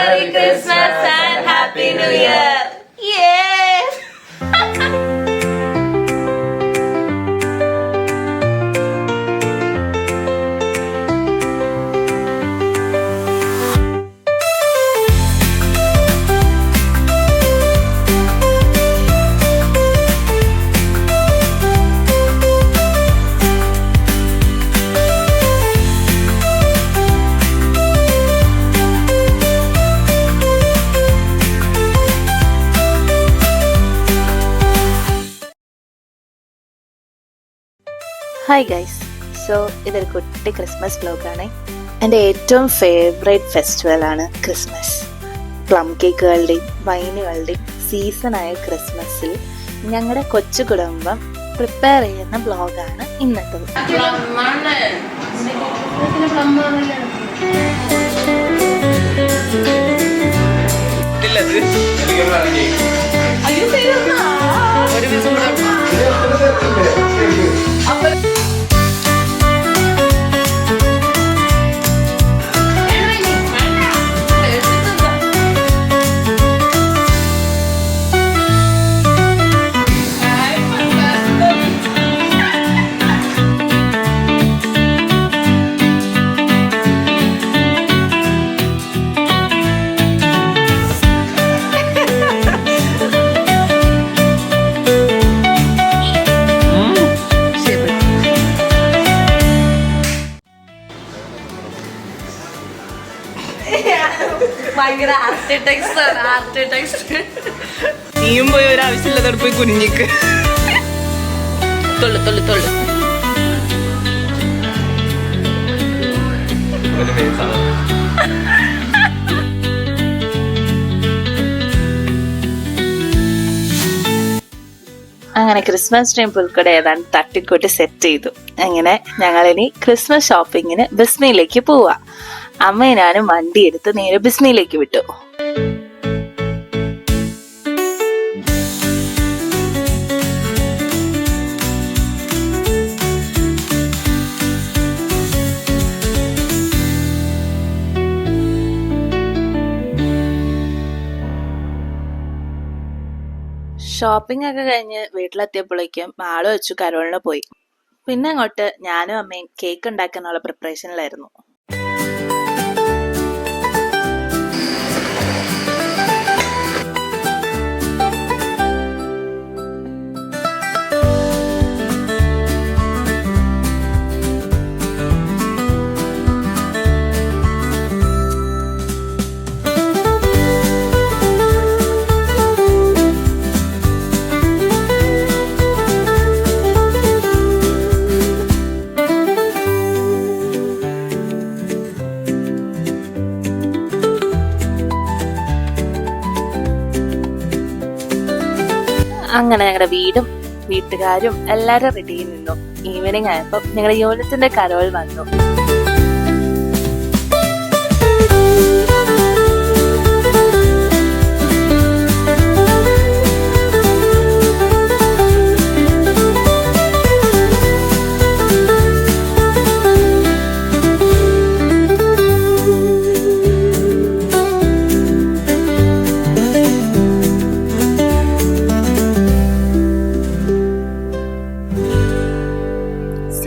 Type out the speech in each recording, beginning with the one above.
Merry Christmas and Happy New Year! Yeah! Hi guys, so ഇതൊരു കുട്ടി Christmas വ്ലോഗാണ്. എൻ്റെ ഏറ്റവും ഫേവറേറ്റ് ഫെസ്റ്റിവലാണ് ക്രിസ്മസ്. പ്ലം കേക്കുകളുടെയും വൈനുകളുടെയും സീസണായ ക്രിസ്മസിൽ ഞങ്ങളുടെ കൊച്ചു കുടുംബം പ്രിപ്പയർ ചെയ്യുന്ന വ്ലോഗാണ് ഇന്നത്തത്. ഭയങ്കര ആർട്ടിടെക്സ്റ്റ്. നീയും പോയി ഒരു ആവശ്യമില്ലാത്തോട് പോയി കുനിഞ്ഞിക്ക്. തൊള്ളു തൊള്ളു തൊള്ളു. അങ്ങനെ ക്രിസ്മസ് ട്രീ പുൽക്കൂടെ ഏതാണ്ട് തട്ടിക്കൂട്ടി സെറ്റ് ചെയ്തു. അങ്ങനെ ഞങ്ങളിനി ക്രിസ്മസ് ഷോപ്പിങ്ങിന് ബിസ്മിയിലേക്ക് പോവാ. അമ്മയെ ഞാനും വണ്ടി എടുത്ത് നേരെ ബിസ്മിയിലേക്ക് വിട്ടു. ഷോപ്പിംഗ് ഒക്കെ കഴിഞ്ഞ് വീട്ടിലെത്തിയപ്പോഴേക്കും ആള് വെച്ചു കരോളിന് പോയി. പിന്നെ അങ്ങോട്ട് ഞാനും അമ്മയും കേക്ക് ഉണ്ടാക്കാനുള്ള പ്രിപ്പറേഷനിലായിരുന്നു. അങ്ങനെ ഞങ്ങളുടെ വീടും വീട്ടുകാരും എല്ലാരും റെഡിയിൽ നിന്നു. ഈവനിങ് ആയപ്പോ ഞങ്ങളുടെ യൂണിറ്റിന്റെ കരോൾ വന്നു.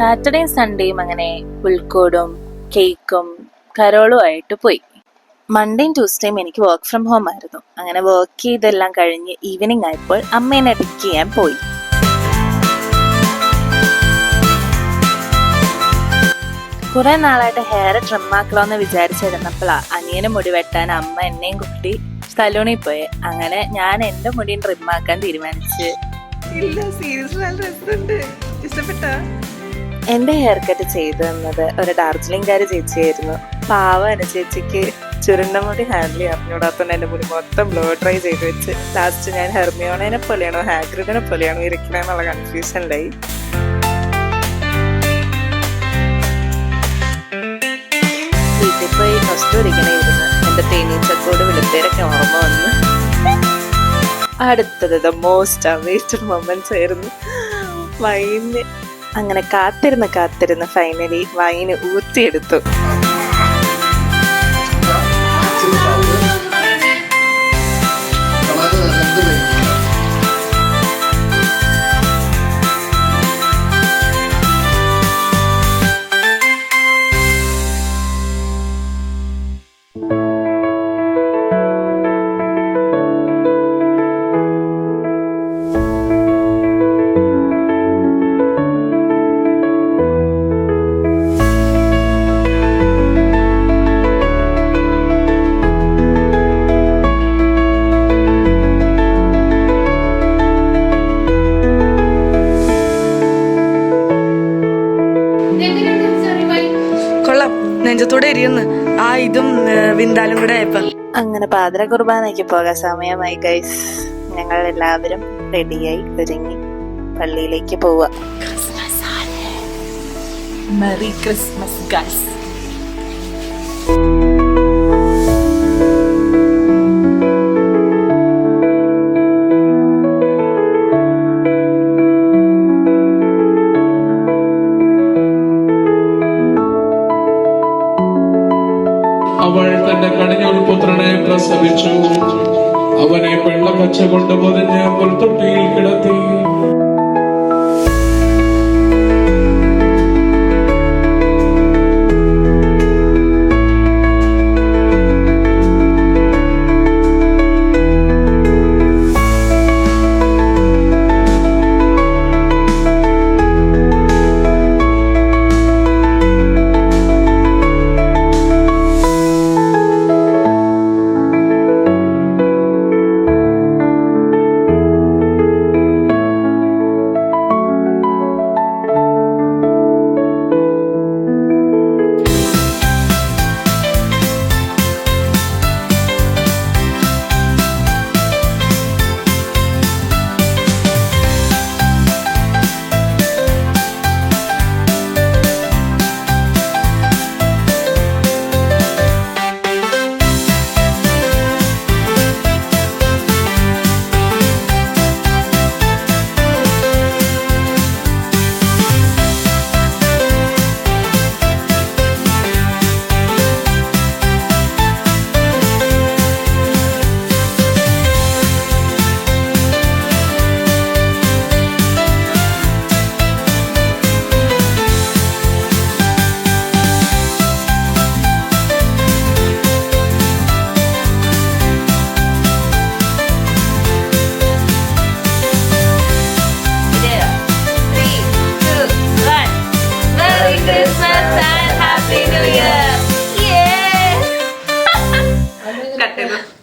സാറ്റർഡേയും സൺഡേയും അങ്ങനെ പുൽക്കൂടും കേക്കും കരോളും ആയിട്ട് പോയി. മൺഡേയും ട്യൂസ്ഡേയും എനിക്ക് വർക്ക് ഫ്രം ഹോം ആയിരുന്നു. അങ്ങനെ വർക്ക് ചെയ്തെല്ലാം കഴിഞ്ഞ് ഈവനിങ് ആയപ്പോൾ അമ്മേനെ പിക്ക് ചെയ്യാൻ പോയി. കുറെ നാളായിട്ട് ഹെയർ ട്രിം ആക്കണമെന്ന് വിചാരിച്ചിരുന്നപ്പോഴാ അനിയന് മുടി വെട്ടാൻ അമ്മ എന്നെയും കൂട്ടി സലൂണിൽ പോയി. അങ്ങനെ ഞാൻ എന്റെ മുടി ട്രിം ആക്കാൻ തീരുമാനിച്ച്. എന്റെ ഹെയർ കട്ട് ചെയ്തു തന്നത് ഒരു ഡാർജിലിംഗുകാരി ചേച്ചിയായിരുന്നു. പാവന ചേച്ചിക്ക് ചുരുണ്ട മുടി ഹാൻഡിൽ അറിഞ്ഞൂടാത്തോണ്ട് എന്റെ മുടി മൊത്തം ബ്ലോ ഡ്രൈ ചെയ്ത് വെച്ച് ലാസ്റ്റ് ഞാൻ ഹെർമിയോണനെ പോലെയാണോ ഹാഗ്രിഡിനെ പോലെയാണോ ഇരിക്കണെന്നുള്ള കൺഫ്യൂഷനിലായി. വീട്ടിൽ പോയി കസ്റ്റൂരിക്കണായിരുന്നു. എന്റെ തേനീച്ചക്കോട് വെളുത്തേരൊക്കെ ഓർമ്മ വന്നു. അടുത്തത് ദ മോസ്റ്റ് അവൈറ്റഡ് മൊമെന്റ്സ് ആയിരുന്നു വൈന്. അങ്ങനെ കാത്തിരുന്ന് ഫൈനലി വൈന് ഊറ്റിയെടുത്തു. ചൂടായപ്പോ അങ്ങനെ പാതിര കുർബാനയ്ക്ക് പോകാൻ സമയമായി ഗൈസ്. ഞങ്ങൾ എല്ലാവരും റെഡിയായി ഒരുങ്ങി പള്ളിയിലേക്ക് പോവുക. Merry Christmas guys. അവൾ തന്റെ കണിഞ്ഞൊരു പുത്രനെ പ്രസവിച്ചു. അവനെ വെള്ളപ്പച്ച കൊണ്ട് പൊതിഞ്ഞ് പുൽത്തൊട്ടിയിൽ കിടത്തി. Christmas and Happy New Year! Yeah! Cut ചെയ്തു.